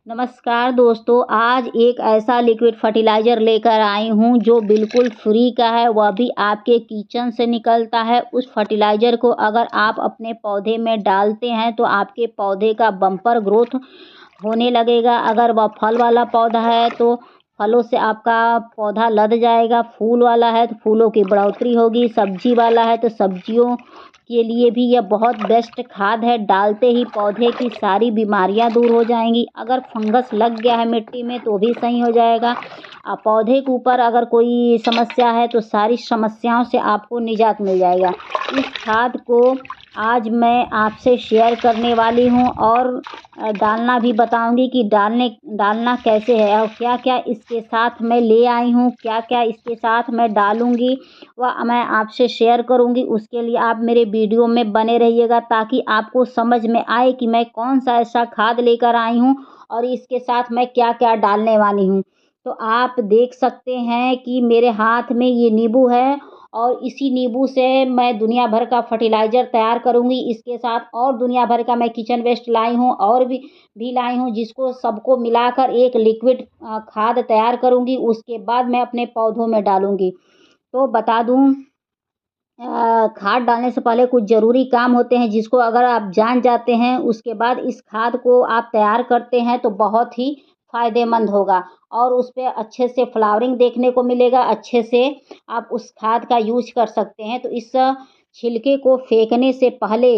नमस्कार दोस्तों, आज एक ऐसा लिक्विड फर्टिलाइज़र लेकर आई हूँ जो बिल्कुल फ्री का है, वह भी आपके किचन से निकलता है। उस फर्टिलाइज़र को अगर आप अपने पौधे में डालते हैं तो आपके पौधे का बम्पर ग्रोथ होने लगेगा। अगर वह फल वाला पौधा है तो फलों से आपका पौधा लद जाएगा, फूल वाला है तो फूलों की बढ़ोतरी होगी, सब्जी वाला है तो सब्जियों के लिए भी यह बहुत बेस्ट खाद है। डालते ही पौधे की सारी बीमारियां दूर हो जाएंगी। अगर फंगस लग गया है मिट्टी में तो भी सही हो जाएगा। पौधे के ऊपर अगर कोई समस्या है तो सारी समस्याओं से आपको निजात मिल जाएगा। इस खाद को आज मैं आपसे शेयर करने वाली हूँ और डालना भी बताऊंगी कि डालना कैसे है और क्या क्या इसके साथ मैं ले आई हूँ, क्या क्या इसके साथ मैं डालूंगी वह मैं आपसे शेयर करूंगी। उसके लिए आप मेरे वीडियो में बने रहिएगा ताकि आपको समझ में आए कि मैं कौन सा ऐसा खाद लेकर आई हूँ और इसके साथ मैं क्या क्या डालने वाली हूँ। तो आप देख सकते हैं कि मेरे हाथ में ये नींबू है और इसी नींबू से मैं दुनिया भर का फर्टिलाइज़र तैयार करूंगी। इसके साथ और दुनिया भर का मैं किचन वेस्ट लाई हूँ और भी लाई हूँ, जिसको सबको मिलाकर एक लिक्विड खाद तैयार करूंगी। उसके बाद मैं अपने पौधों में डालूंगी। तो बता दूं, खाद डालने से पहले कुछ ज़रूरी काम होते हैं जिसको अगर आप जान जाते हैं उसके बाद इस खाद को आप तैयार करते हैं तो बहुत ही फ़ायदेमंद होगा और उस पे अच्छे से फ्लावरिंग देखने को मिलेगा। अच्छे से आप उस खाद का यूज कर सकते हैं। तो इस छिलके को फेंकने से पहले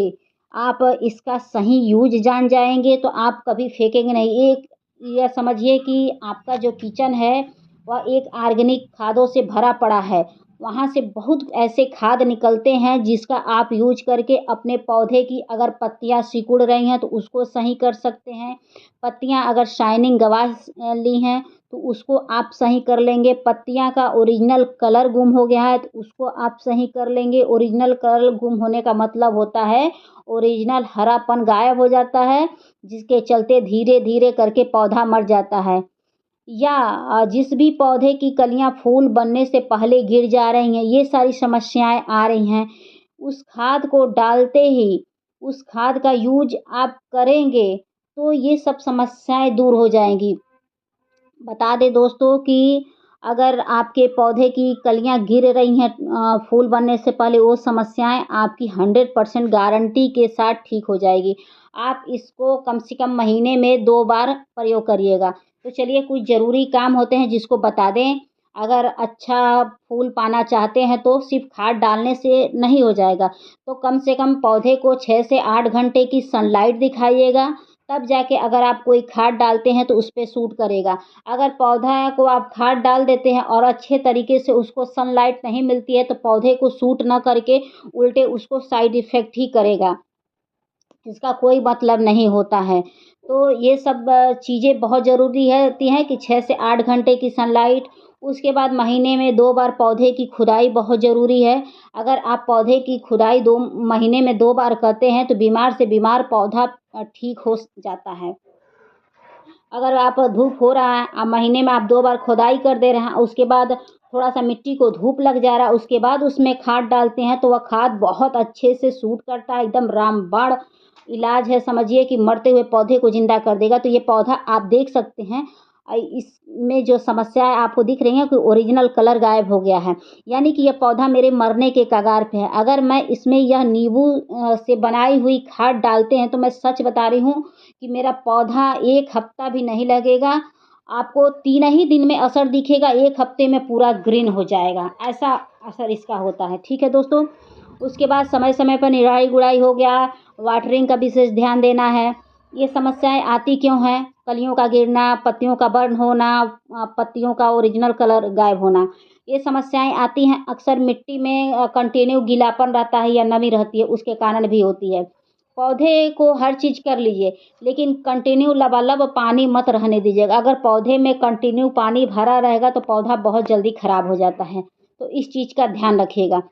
आप इसका सही यूज जान जाएंगे तो आप कभी फेंकेंगे नहीं। एक यह समझिए कि आपका जो किचन है वह एक ऑर्गेनिक खादों से भरा पड़ा है। वहाँ से बहुत ऐसे खाद निकलते हैं जिसका आप यूज करके अपने पौधे की अगर पत्तियाँ सिकुड़ रही हैं तो उसको सही कर सकते हैं। पत्तियाँ अगर शाइनिंग गंवा ली हैं तो उसको आप सही कर लेंगे। पत्तियाँ का ओरिजिनल कलर गुम हो गया है तो उसको आप सही कर लेंगे। ओरिजिनल कलर गुम होने का मतलब होता है ओरिजिनल हरापन गायब हो जाता है, जिसके चलते धीरे धीरे करके पौधा मर जाता है। या जिस भी पौधे की कलियां फूल बनने से पहले गिर जा रही हैं, ये सारी समस्याएं आ रही हैं। उस खाद को डालते ही उस खाद का यूज आप करेंगे तो ये सब समस्याएं दूर हो जाएंगी। बता दें दोस्तों कि अगर आपके पौधे की कलियां गिर रही हैं फूल बनने से पहले, वो समस्याएं आपकी 100% गारंटी के साथ ठीक हो जाएगी। आप इसको कम से कम महीने में 2 बार प्रयोग करिएगा। तो चलिए, कुछ ज़रूरी काम होते हैं जिसको बता दें। अगर अच्छा फूल पाना चाहते हैं तो सिर्फ खाद डालने से नहीं हो जाएगा। तो कम से कम पौधे को 6 से 8 घंटे की सनलाइट दिखाइएगा, तब जाके अगर आप कोई खाद डालते हैं तो उस पे सूट करेगा। अगर पौधा को आप खाद डाल देते हैं और अच्छे तरीके से उसको सनलाइट नहीं मिलती है तो पौधे को सूट ना करके उल्टे उसको साइड इफ़ेक्ट ही करेगा। इसका कोई मतलब नहीं होता है। तो ये सब चीज़ें बहुत ज़रूरी है होती हैं कि 6 से 8 घंटे की सनलाइट। उसके बाद महीने में 2 बार पौधे की खुदाई बहुत ज़रूरी है। अगर आप पौधे की खुदाई 2 महीने में 2 बार करते हैं तो बीमार से बीमार पौधा ठीक हो जाता है। अगर आप धूप हो रहा है, महीने में आप 2 बार खुदाई कर दे रहे हैं, उसके बाद थोड़ा-सा मिट्टी को धूप लग जा रहा है, उसके बाद उसमें खाद डालते हैं, तो वह खाद बहुत अच्छे से सूट करता है, एकदम रामबाण इलाज है। समझिए कि मरते हुए पौधे को ज़िंदा कर देगा। तो ये पौधा आप देख सकते हैं, इसमें जो समस्याएँ आपको दिख रही हैं कि ओरिजिनल कलर गायब हो गया है, यानी कि ये पौधा मेरे मरने के कगार पे है। अगर मैं इसमें यह नींबू से बनाई हुई खाद डालते हैं, तो मैं सच बता रही हूँ कि मेरा पौधा 1 हफ्ता भी नहीं लगेगा, आपको 3 ही दिन में असर दिखेगा, 1 हफ्ते में पूरा ग्रीन हो जाएगा, ऐसा असर इसका होता है। ठीक है दोस्तों? उसके बाद समय-समय पर निराई-गुड़ाई हो गया, वाटरिंग का विशेष ध्यान देना है। ये समस्याएँ आती क्यों हैं? कलियों का गिरना, पत्तियों का बर्न होना, पत्तियों का ओरिजिनल कलर गायब होना। ये समस्याएँ आती हैं अक्सर मिट्टी में कंटिन्यू गीलापन रहता है या नमी रहती है, उसके कारण भी होती है। पौधे को हर चीज़ कर लीजिए, लेकिन कंटिन्यू लबालब पानी मत रहने दीजिएगा। अगर पौधे में कंटिन्यू पानी भरा रहेगा तो पौधा बहुत जल्दी खराब हो जाता है। तो इस चीज़ का ध्यान रखिएगा।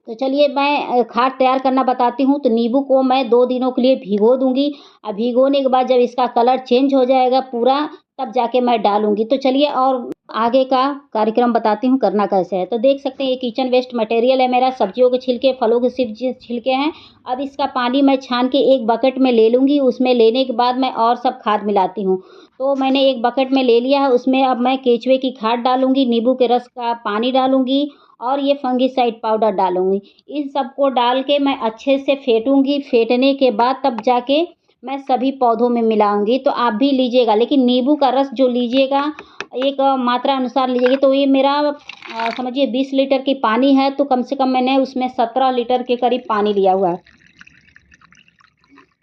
तो चलिए, मैं खाद तैयार करना बताती हूँ। तो नींबू को मैं 2 दिनों के लिए भिगो दूँगी। भिगोने के बाद जब इसका कलर चेंज हो जाएगा पूरा, तब जाके मैं डालूँगी। तो चलिए और आगे का कार्यक्रम बताती हूँ करना कैसे है। तो देख सकते हैं ये किचन वेस्ट मटेरियल है मेरा, सब्जियों के छिलके, फलों के सिर्फ़ जो छिलके हैं। अब इसका पानी मैं छान के एक बकेट में ले लूँगी, उसमें लेने के बाद मैं और सब खाद मिलाती हूँ। तो मैंने एक बकेट में ले लिया है, उसमें अब मैं केचुए की खाद डालूँगी, नींबू के रस का पानी डालूँगी और ये फंगिसाइड पाउडर डालूँगी। इन सबको डाल के मैं अच्छे से फेंटूँगी, फेंटने के बाद तब जाके मैं सभी पौधों में मिलाऊँगी। तो आप भी लीजिएगा, लेकिन नींबू का रस जो लीजिएगा एक मात्रा अनुसार लीजिएगा। तो ये मेरा समझिए 20 लीटर की पानी है, तो कम से कम मैंने उसमें 17 लीटर के करीब पानी लिया हुआ है।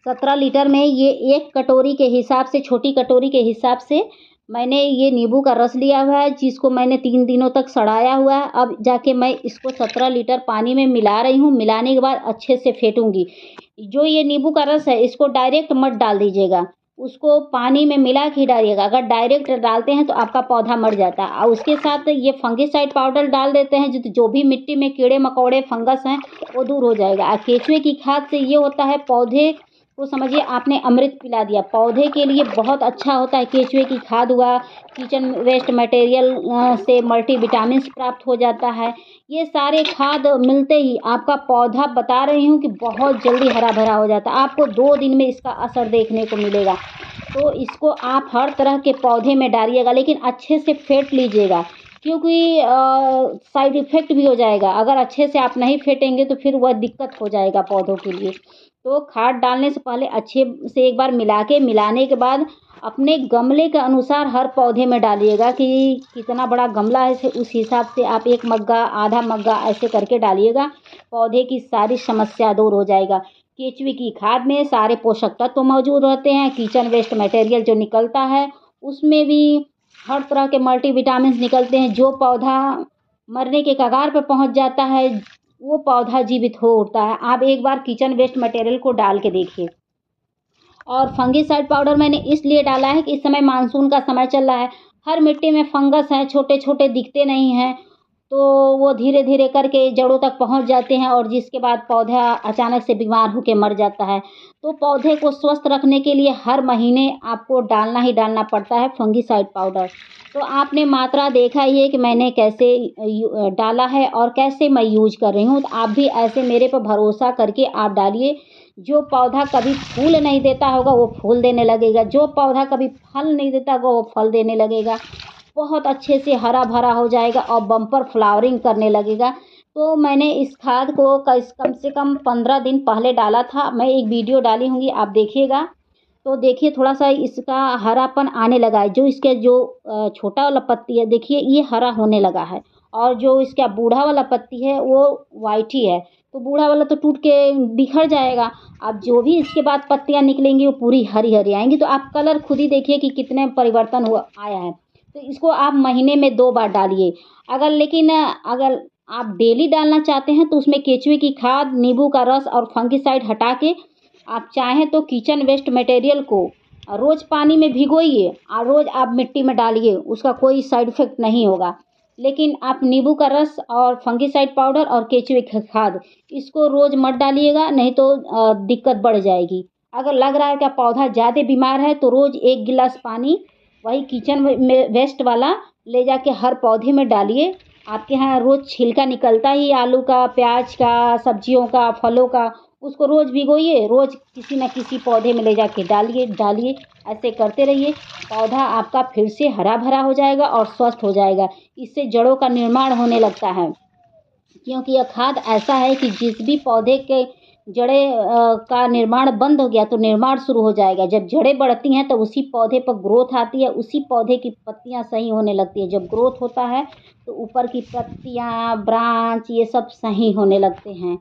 17 लीटर में ये 1 कटोरी के हिसाब से, छोटी कटोरी के हिसाब से मैंने ये नींबू का रस लिया हुआ है, जिसको मैंने 3 दिनों तक सड़ाया हुआ है। अब जाके मैं इसको 17 लीटर पानी में मिला रही हूँ। मिलाने के बाद अच्छे से फेंटूँगी। जो ये नींबू का रस है इसको डायरेक्ट मत डाल दीजिएगा, उसको पानी में मिला के ही डालिएगा। अगर डायरेक्ट डालते हैं तो आपका पौधा मर जाता है। और उसके साथ ये फंगिसाइड पाउडर डाल देते हैं, जो भी मिट्टी में कीड़े-मकोड़े, फंगस हैं वो दूर हो जाएगा। और केचुए की खाद से ये होता है, पौधे को समझिए आपने अमृत पिला दिया। पौधे के लिए बहुत अच्छा होता है केचुए की खाद हुआ, किचन वेस्ट मटेरियल से मल्टीविटामिन्स प्राप्त हो जाता है। ये सारे खाद मिलते ही आपका पौधा, बता रही हूँ कि बहुत जल्दी हरा-भरा हो जाता है। आपको 2 दिन में इसका असर देखने को मिलेगा। तो इसको आप हर तरह के पौधे में डालिएगा, लेकिन अच्छे से फेंट लीजिएगा, क्योंकि साइड इफ़ेक्ट भी हो जाएगा। अगर अच्छे से आप नहीं फेंटेंगे तो फिर वह दिक्कत हो जाएगा पौधों के लिए। तो खाद डालने से पहले अच्छे से एक बार मिलाने के बाद अपने गमले के अनुसार हर पौधे में डालिएगा कि कितना बड़ा गमला है उस हिसाब से आप 1 मग्गा, आधा मग्गा ऐसे करके डालिएगा। पौधे की सारी समस्या दूर हो जाएगा। केचुए की खाद में सारे पोषक तत्व मौजूद होते हैं। किचन वेस्ट मटेरियल जो निकलता है उसमें भी हर तरह के मल्टीविटामिन्स निकलते हैं। जो पौधा मरने के कगार पर पहुंच जाता है वो पौधा जीवित हो उठता है। आप एक बार किचन वेस्ट मटेरियल को डाल के देखिए। और फंगिसाइड पाउडर मैंने इसलिए डाला है कि इस समय मानसून का समय चल रहा है। हर मिट्टी में फंगस है, छोटे-छोटे दिखते नहीं हैं, तो वो धीरे-धीरे करके जड़ों तक पहुंच जाते हैं और जिसके बाद पौधा अचानक से बीमार होके मर जाता है। तो पौधे को स्वस्थ रखने के लिए हर महीने आपको डालना ही डालना पड़ता है फंगिसाइड पाउडर। तो आपने मात्रा देखा ही है कि मैंने कैसे डाला है और कैसे मैं यूज़ कर रही हूँ। तो आप भी ऐसे मेरे पर भरोसा करके आप डालिए। जो पौधा कभी फूल नहीं देता होगा वो फूल देने लगेगा, जो पौधा कभी फल नहीं देता होगा वो फल देने लगेगा। बहुत अच्छे से हरा-भरा हो जाएगा और बम्पर फ्लावरिंग करने लगेगा। तो मैंने इस खाद को कम से कम 15 दिन पहले डाला था। मैं एक वीडियो डाली होंगी, आप देखिएगा। तो देखिए थोड़ा-सा इसका हरापन आने लगा है। जो इसके जो छोटा वाला पत्ती है देखिए ये हरा होने लगा है, और जो इसका बूढ़ा वाला पत्ती है वो व्हाइट ही है। तो बूढ़ा वाला तो टूट के बिखर जाएगा। अब जो भी इसके बाद पत्तियाँ निकलेंगी वो पूरी हरी-हरी आएँगी। तो आप कलर खुद ही देखिए कि कितने परिवर्तन हुआ आया है। तो इसको आप महीने में 2 बार डालिए। अगर आप डेली डालना चाहते हैं तो उसमें केचुए की खाद, नींबू का रस और फंगिसाइड हटा के आप चाहें तो किचन वेस्ट मटेरियल को रोज़ पानी में भिगोइए और रोज़ आप मिट्टी में डालिए, उसका कोई साइड इफ़ेक्ट नहीं होगा। लेकिन आप नींबू का रस और फंगिसाइड पाउडर और केचुए की खाद इसको रोज़ मत डालिएगा, नहीं तो दिक्कत बढ़ जाएगी। अगर लग रहा है कि पौधा ज़्यादा बीमार है तो रोज़ 1 गिलास पानी वही किचन में वेस्ट वाला ले जाके हर पौधे में डालिए। आपके यहाँ रोज़ छिलका निकलता ही आलू का, प्याज का, सब्जियों का, फलों का, उसको रोज़ भिगोइए, रोज़ किसी न किसी पौधे में ले जाके डालिए। ऐसे करते रहिए, पौधा आपका फिर से हरा-भरा हो जाएगा और स्वस्थ हो जाएगा। इससे जड़ों का निर्माण होने लगता है, क्योंकि यह खाद ऐसा है कि जिस भी पौधे के जड़ें का निर्माण बंद हो गया तो निर्माण शुरू हो जाएगा। जब जड़ें बढ़ती हैं तो उसी पौधे पर ग्रोथ आती है, उसी पौधे की पत्तियाँ सही होने लगती हैं। जब ग्रोथ होता है तो ऊपर की पत्तियाँ, ब्रांच ये सब सही होने लगते हैं।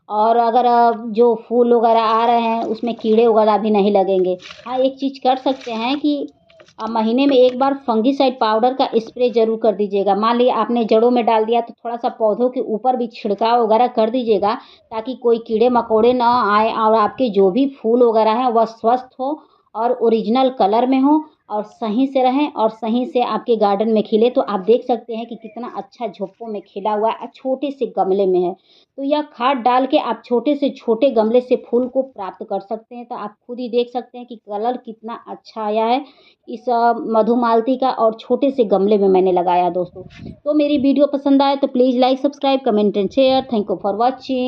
और अगर जो फूल वगैरह आ रहे हैं उसमें कीड़े वगैरह भी नहीं लगेंगे। हाँ, एक चीज़ कर सकते हैं कि महीने में 1 बार फंगिसाइड पाउडर का स्प्रे ज़रूर कर दीजिएगा। मान लिया आपने जड़ों में डाल दिया तो थोड़ा-सा पौधों के ऊपर भी छिड़काव वगैरह कर दीजिएगा, ताकि कोई कीड़े-मकोड़े ना आएँ और आपके जो भी फूल वगैरह हैं वह स्वस्थ हो और ओरिजिनल कलर में हो। और सही से रहें और सही से आपके गार्डन में खिले। तो आप देख सकते हैं कि कितना अच्छा झोंपों में खिला हुआ है और छोटे से गमले में है। तो यह खाद डाल के आप छोटे से छोटे गमले से फूल को प्राप्त कर सकते हैं। तो आप खुद ही देख सकते हैं कि कलर कितना अच्छा आया है इस मधुमालती का, और छोटे से गमले में मैंने लगाया दोस्तों। तो मेरी वीडियो पसंद आए तो please like, subscribe, comment and share. Thank you for watching.